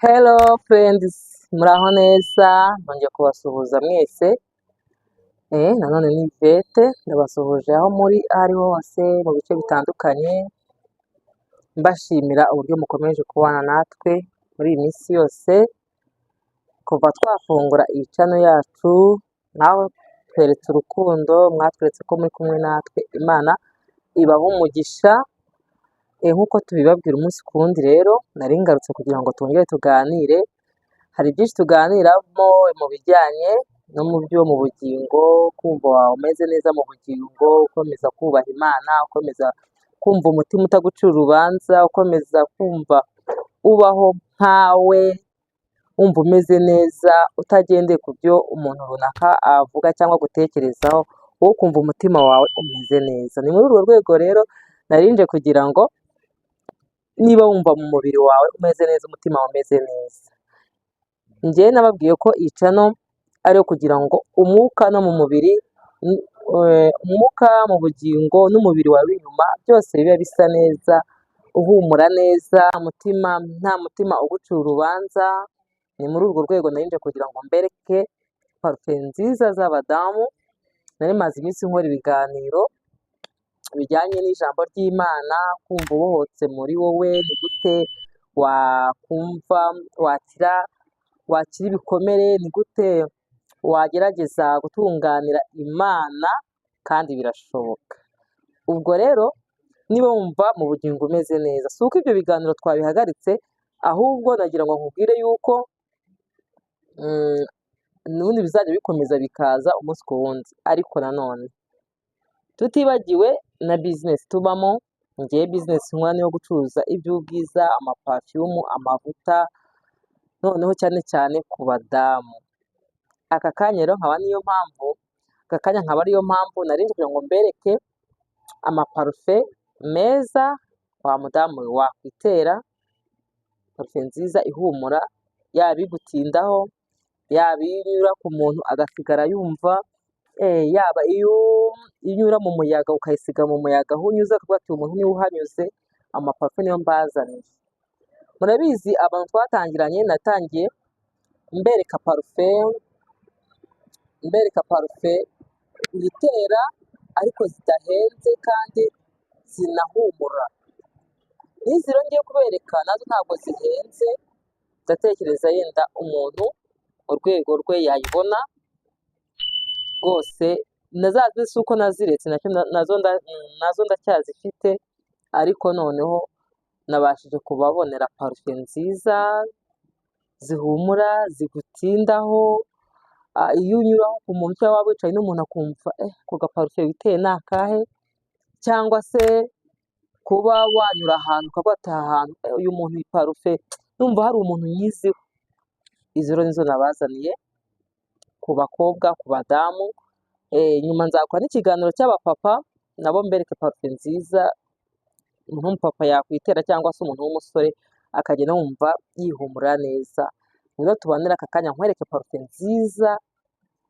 Hello friends, muraho neza, nongeye kubasuhuza mwese. Nanone ni Yvette, ndabasuhuje aho muri ariho hose mu bice bitandukanye, mbashimira uburyo mukomeje kubana natwe muri iyi minsi yose, kuva twafungura iyi channel yacu, nawe tweretse urukundo, mwatweretse ko muri kumwe natwe, Imana ibahe umugisha. Nk'uko tubibabwira umunsi ku wundi rero, nari ngarutse kugira ngo twongere tuganire. Hari byinshi tuganiramo mu bijyanye no mu byo mu bugingo, kumva wawe umeze neza mu bugingo, ukomeza kubaha Imana, ukomeza kumva umutima utagucira urubanza, ukomeza kumva ubaho nkawe, wumva umeze neza, utagendeye ku byo umuntu runaka avuga cyangwa gutekerezaho, wowe ukumva umutima wawe umeze neza. Ni muri urwo rwego rero narinje kugira ngo niba wumva mu mubiri wawe umeze neza, umutima wawe umeze neza, njyewe nababwiye ko iyi channel ari iyo kugira ngo umwuka no mu mubiri, umwuka mu bugingo n'umubiri wawe inyuma byose bibe bisa neza, uhumura neza, umutima nta mutima ugucira urubanza. Ni muri urwo rwego narinje kugira ngo mbereke parufe nziza z'abadamu. Nari maze iminsi nkora ibiganiro bijyanye n'ijambo ry'Imana, kumva ubohotse muri wowe, ni gute wakumva wakira ibikomere, ni gute wagerageza gutunganira Imana, kandi birashoboka. Ubwo rero niba wumva mu bugingo umeze neza, si uko ibyo biganiro twabihagaritse, ahubwo nagira ngo nkubwire yuko n'ubundi bizajya bikomeza bikaza umunsi ku wundi, ariko nanone tutibagiwe na business tubamo. Ngewe business nkora niyo gucuruza iby'ubwiza, amapafiyumu, amavuta, noneho cyane cyane ku badamu. Aka kanya rero nkaba ariyo mpamvu narinje kugira ngo mbereke amaparufe meza wa mudamu wakwitera, parufe nziza ihumura, yaba igutindaho, yaba inyura ku muntu agasigara yumva, yaba iyo inyura mu muyaga ukayisiga mu muyaga aho unyuze akavuga ati umuntu niwe uhanyuze. Amaparufe niyo mbazaniye. Murabizi abantu twatangiranye, natangiye mbereka parufe zitera ariko zidahenze kandi zinahumura. N'izi rero ngiye kubereka nazo ntabwo zihenze, ndatekereza yenda umuntu urwego rwe yayibona rwose. Nazazi si uko naziretse, nazo ndacyazifite, ariko noneho nabashije kubabonera parufe nziza zihumura, zigutindaho. Iyo unyuraho ku muntu cyangwa waba wicaye n'umuntu akumva ako gaparufe witeye ni akahe, cyangwa se kuba wanyura ahantu ukavuga ati aha hantu uyu muntu iyi parufe numva hari umuntu nyiziho. Izo rero nizo nabazaniye ku bakobwa, ku badamu. Nyuma nzakora n'ikiganiro cy'abapapa, nabo mbereke parufe nziza umuntu w'umupapa yakwitera, cyangwa se umuntu w'umusore akagenda wumva yihumura neza. Rero tubanire aka kanya nkwereke parufe nziza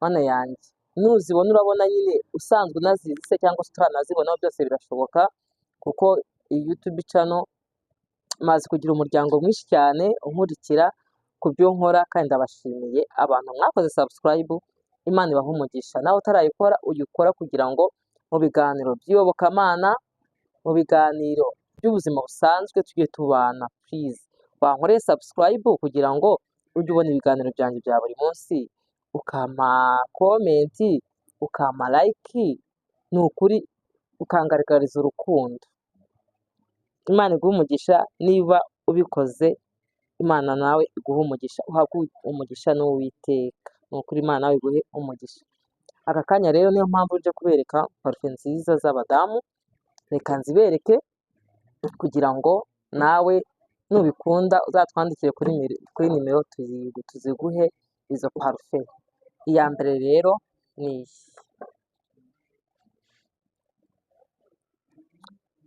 mana yanjye. Nuzibona urabona nyine usanzwe unazizi se, cyangwa se utanazibona, byose birashoboka, kuko iyi YouTube channel maze kugira umuryango mwinshi cyane unkurikira ku byo nkora, kandi ndabashimiye abantu mwakoze subscribe. Imana ibahe umugisha. Nawe utarayikora uyikora, kugira ngo mu biganiro by'iyobokamana, mu biganiro by'ubuzima busanzwe tujye tubana. Please wankoreye subscribe kugira ngo ujye ubona ibiganiro byanjye bya buri munsi, ukama komenti, ukama like, ni ukuri ukangaragariza urukundo. Imana iguhe umugisha. Niba ubikoze, Imana nawe iguhe umugisha, uhabwe umugisha n'Uwiteka. Ni ukuri Imana nawe iguhe umugisha. Aka kanya rero niyo mpamvu nje kubereka parufe nziza z'abadamu. Reka nzibereke kugira ngo nawe nubikunda uzatwandikire kuri nimero tuziguhe izo parufe. Iya mbere rero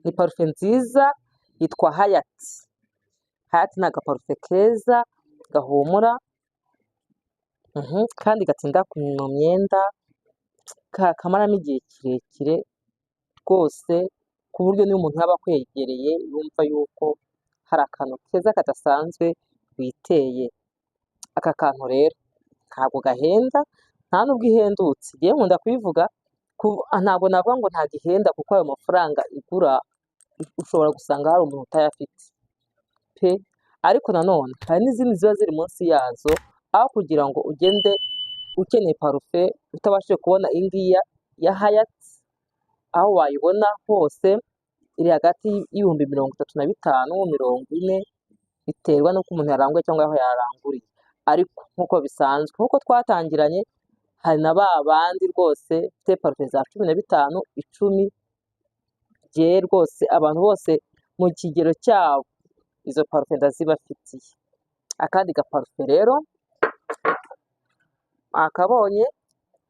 ni parufe nziza yitwa Hayati. Hayati ni agaparufe keza gahumura, kandi gatinda mu myenda, kamaramo igihe kirekire rwose, ku buryo niyo umuntu yaba akwegereye yumva yuko hari akantu keza kadasanzwe witeye. Aka kantu rero ntabwo gahenda, nta nubwo ihendutse, ngewe nkunda kubivuga, ntabwo navuga ngo ntabwo ihenda kuko ayo mafaranga igura ushobora gusanga hari umuntu utayafite pe, ariko nanone hari n'izindi ziba ziri munsi yazo, aho kugira ngo ugende ukeneye parufe utabashije kubona iyi ngiyi ya hayati, aho wayibona hose iri hagati y'ibihumbi 35 40, biterwa n'uko umuntu yaranguye cyangwa aho yaranguriye, ariko nk'uko bisanzwe nk'uko twatangiranye, hari na ba bandi rwose bafite parufe za 15, 10, gihe rwose abantu bose mu kigero cyabo izo parufe ndazibafitiye. Akandi gaparufe rero akabonye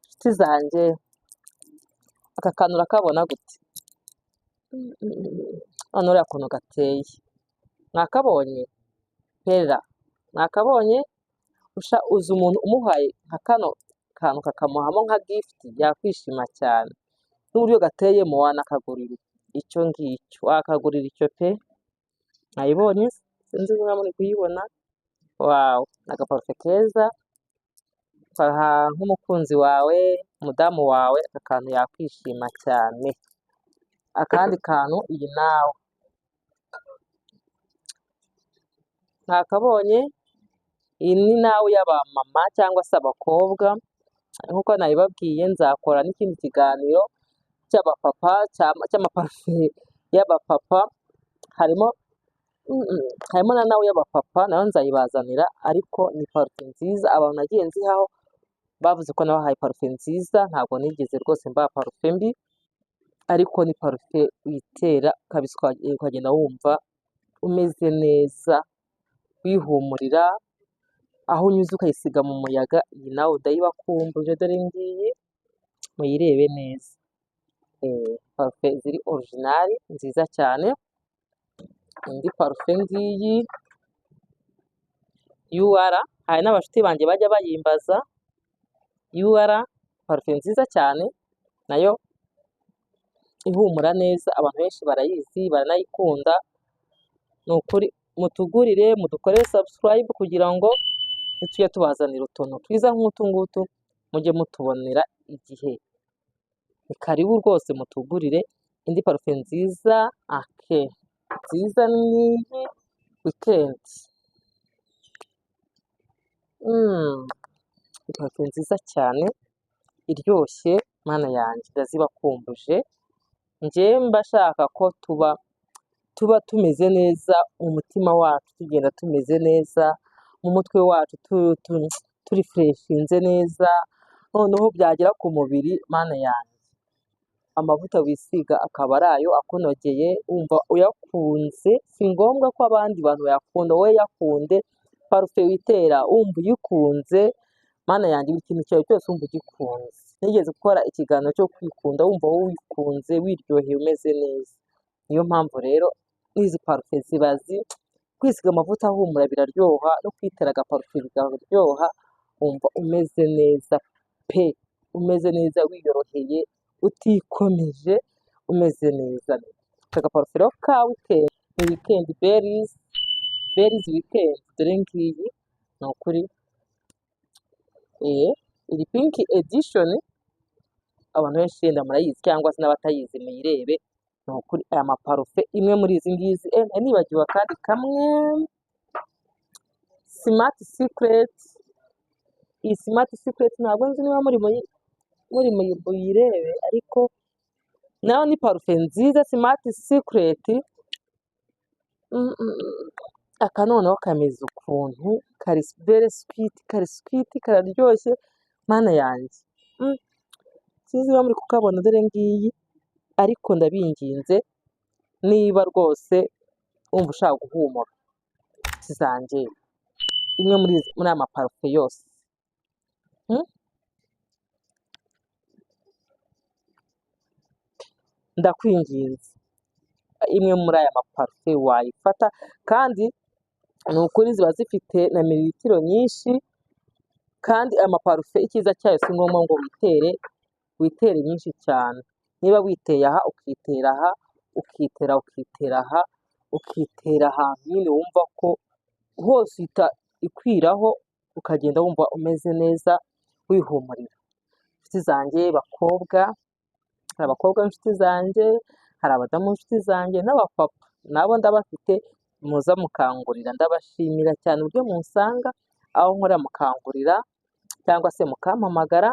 inshuti zanjye, aka kantu urakabona gute? None uriya kuntu gateye mwakabonye? Pera mwakabonye? Uzi umuntu umuhaye nka kano kantu kakamuhamo nka gifuti yakwishima cyane, n'uburyo gateyemo wanakagurira icyo ngicyo, wakagurira icyo pe. Mwayibonye? Sinzi niba muri kuyibona. Wawu, ni agaparufe keza ugaha nk'umukunzi wawe, umudamu wawe, aka kantu yakwishima cyane. Akandi kantu, iyi nawe mwakabonye? Iyi ni nawe y'abamama cyangwa se abakobwa, nk'uko nabibabwiye nzakora n'ikindi kiganiro cy'abapapa, cy'amaparufe y'abapapa, harimo na nawe y'abapapa, nayo nzayibazanira, ariko ni parufe nziza. Abantu nagiye nzihaho bavuze ko nabahaye parufe nziza, ntabwo nigeze rwose mbaha parufe mbi, ariko ni parufe witera kabisa ukagenda wumva umeze neza, wihumurira, aho unyuze ukayisiga mu muyaga. Iyi nawe ndayibakumbuje, dore ngiyi muyirebe neza. Parufe ziri orijinali nziza cyane. Indi parufe ngiyi UR, hari n'abashuti banjye bajya bayimbaza. UR parufe nziza cyane, nayo ihumura neza, abantu benshi barayizi baranayikunda. Ni ukuri mutugurire, mudukorere subscribe kugira ngo tujye tubazanira utuntu twiza nk'utu ngutu mujye mutubonera igihe. Ni karibu rwose mutugurire indi parufe nziza. Nziza n'iyi wikendi. Parufe nziza cyane iryoshye, mana yanjye ndazibakumbuje. Njye mba shaka ko tuba tumeze neza mu mutima wacu, tugenda tumeze neza mu mutwe wacu, turi fureshinze neza, noneho byagera ku mubiri, mana yanjye amavuta wisiga akaba ari ayo akunogeye, wumva uyakunze. Si ngombwa ko abandi bantu bayakunda, wowe yakunde. Parufe witera wumva uyikunze, mana yanjye buri kintu cyawe cyose wumva ugikunze. Nigeze gukora ikiganiro cyo kwikunda, wumva wowe wikunze, wiryoheye, umeze neza. Niyo mpamvu rero n'izi parufe ziba kwisiga amavuta ahumura biraryoha, no kwitera agaparufe bikaryoha, wumva umeze neza pe, umeze neza wiyoroheye, utikomeje, umeze neza. Aka gaparufe rero ka wikendi, ni wikendi berizi wikendi, dore ngiyi ni ukuri. Iri pinki edishoni, abantu benshi yenda murayizi, cyangwa se n'abatayizi muyirebe. Ni ukuri aya maparufe, imwe muri izi ngizi, nibagiwe akandi kamwe, simati sikureti. Iyi simati sikureti ntabwo nzi niba muri muyirebe, ariko nayo ni parufe nziza. simati sikureti, aka noneho kameze ukuntu, kari veri switi, kararyoshye, mana yanjye. Sinzi niba muri kukabona, dore ngiyi. Ariko ndabinginze, niba rwose wumva ushaka guhumura, inshuti zanjye, imwe muri aya maparufe yose, ndakwinginze, imwe muri aya maparufe wayifata, kandi ni ukuri ziba zifite na mililitiro nyinshi. Kandi aya maparufe icyiza cyayo si ngombwa ngo witere nyinshi cyane. Niba witeye aha, ukitera aha, ukitera aha, ukitera ahantu nyine wumva ko hose ihita ikwiraho ukagenda wumva umeze neza wihumurira. Inshuti zanjye bakobwa, hari abakobwa b'inshuti zanjye, hari abadamu b'inshuti zanjye n'abapapa nabo ndabafite, muza mukangurira, ndabashimira cyane uburyo munsanga aho nkorera mukangurira cyangwa se mukampamagara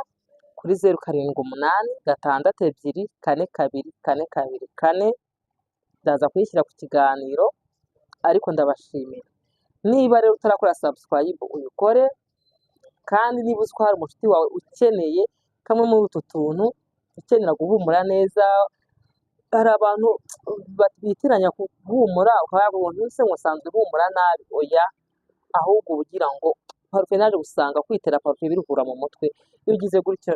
kuri 0786624244, ndaza kuyishyira ku kiganiro ariko ndabashimira. Niba rero utarakora subscribe uyikore, kandi niba uzi ko hari umushuti wawe ukeneye kamwe muri utu tuntu, ukenera guhumura neza, hari abantu bitiranya guhumura ukavuga ngo ntuse ngo usanzwe uhumura nabi, oya, ahubwo ugira ngo parufe naje gusanga kwitera parufe biruhura mu mutwe, iyo ugize gutyo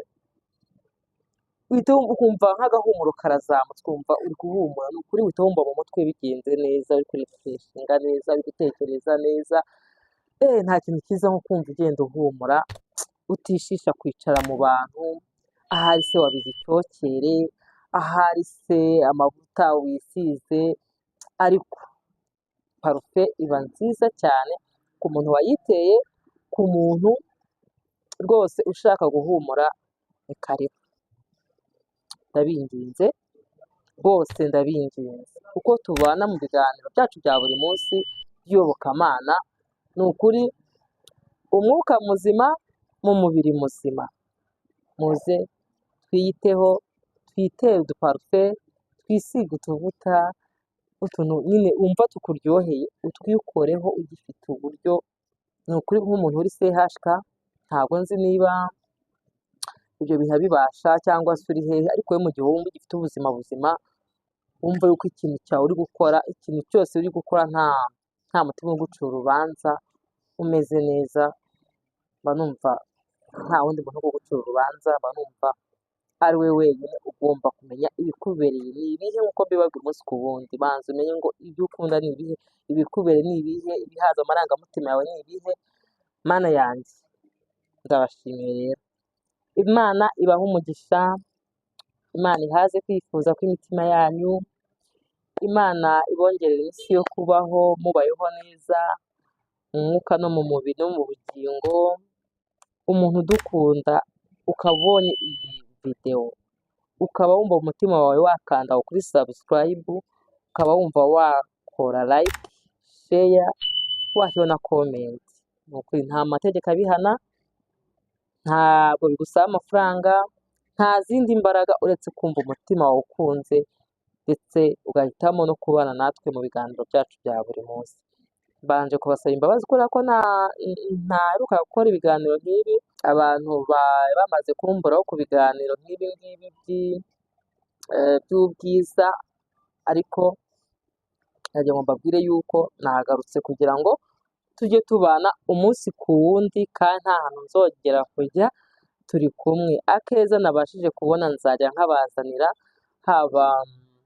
uhita ukumva nk'agahumuro karazamutse, ukumva uri guhumura, ni ukuri uhita wumva mu mutwe bigenze neza, uri kurefreshinga neza, uri gutekereza neza. Nta kintu cyiza nko kumva ugenda uhumura, utishisha kwicara mu bantu, ahari se wabize icyokere, ahari se amavuta wisize, ariko parufe iba nziza cyane ku muntu wayiteye, ku muntu rwose ushaka guhumura, ni karibu. Ndabinginze bose, ndabinginze kuko tubana mu biganiro byacu bya buri munsi by'iyobokamana, ni ukuri umwuka muzima mu mubiri muzima. Muze twiyiteho, twitere uduparufe, twisiga utuvuta, utuntu nyine wumva tukuryoheye, utwikoreho ugifite uburyo. Ni ukuri nk'umuntu uri CHK, ntabwo nzi niba ibyo bintu bibasha cyangwa se uri hehe, ariko we mu gihe wumva ugifite ubuzima buzima, wumva yuko ikintu cyawe uri gukora, ikintu cyose uri gukora nta mutima wo gucira urubanza, umeze neza, mba numva nta wundi muntu wo gucira urubanza, mba numva ari we wenyine ugomba kumenya ibikubereye ni ibihe, nk'uko mbibabwira umunsi ku wundi. Banza umenye ngo ibyo ukunda ni ibihe, ibikubereye ni ibihe, ibihaza amarangamutima yawe ni ibihe. Mana yanjye ndabashimiye rero, Imana ibahe umugisha, Imana ihaze kwifuza kw'imitima yanyu, Imana ibongerere iminsi yo kubaho mubayeho neza mu mwuka no mu mubiri no mu bugingo. Umuntu udukunda ukaba ubonye iyi videwo, ukaba wumva mu mutima wawe wakanda kuri subscribe, ukaba wumva wakora like, share, washyiraho na comment. Ni ukuri nta mategeko abihana, ntabwo bigusaba amafaranga, nta zindi mbaraga uretse kumva umutima wawe ukunze, ndetse ugahitamo no kubana natwe mu biganiro byacu bya buri munsi. Mbanje kubasaba imbabazi kubera ko ntaheruka gukora ibiganiro nk'ibi, abantu bamaze kumburaho ku biganiro nk'ibi ngibi by'ubwiza, ariko nagira ngo mbabwire yuko nagarutse kugira ngo tujye tubana umunsi ku wundi, kandi nta hantu nzongera kujya turi kumwe. Akeza nabashije kubona nzajya nkabazanira, haba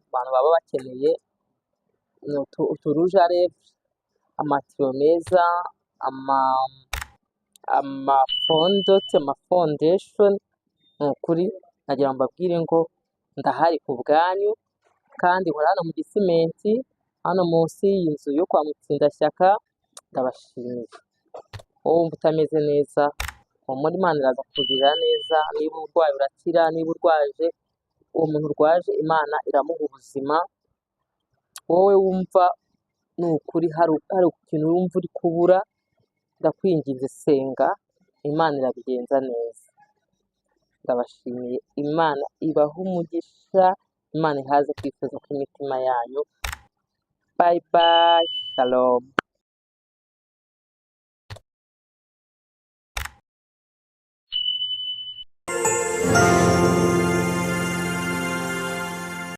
abantu baba bakeneye uturuje arebye, amatiyo meza, amafondeshoni. Ni ukuri nagira ngo mbabwire ngo ndahari ku bwanyu, kandi nkora hano mu Gisimenti, hano munsi y'inzu yo kwa Mutsindashyaka. Ndabashimiye. Wowe wumva utameze neza, humura, Imana iraza kukugirira neza. Niba urwaye urakira, niba urwaje, uwo muntu urwaje Imana iramuha ubuzima. Wowe wumva ni ukuri hari ikintu wumva uri kubura, ndakwinginze senga, Imana irabigenza neza. Ndabashimiye, Imana ibahe umugisha, Imana ihaze kwifuza kw'imitima yanyu. Bye bye, shalom.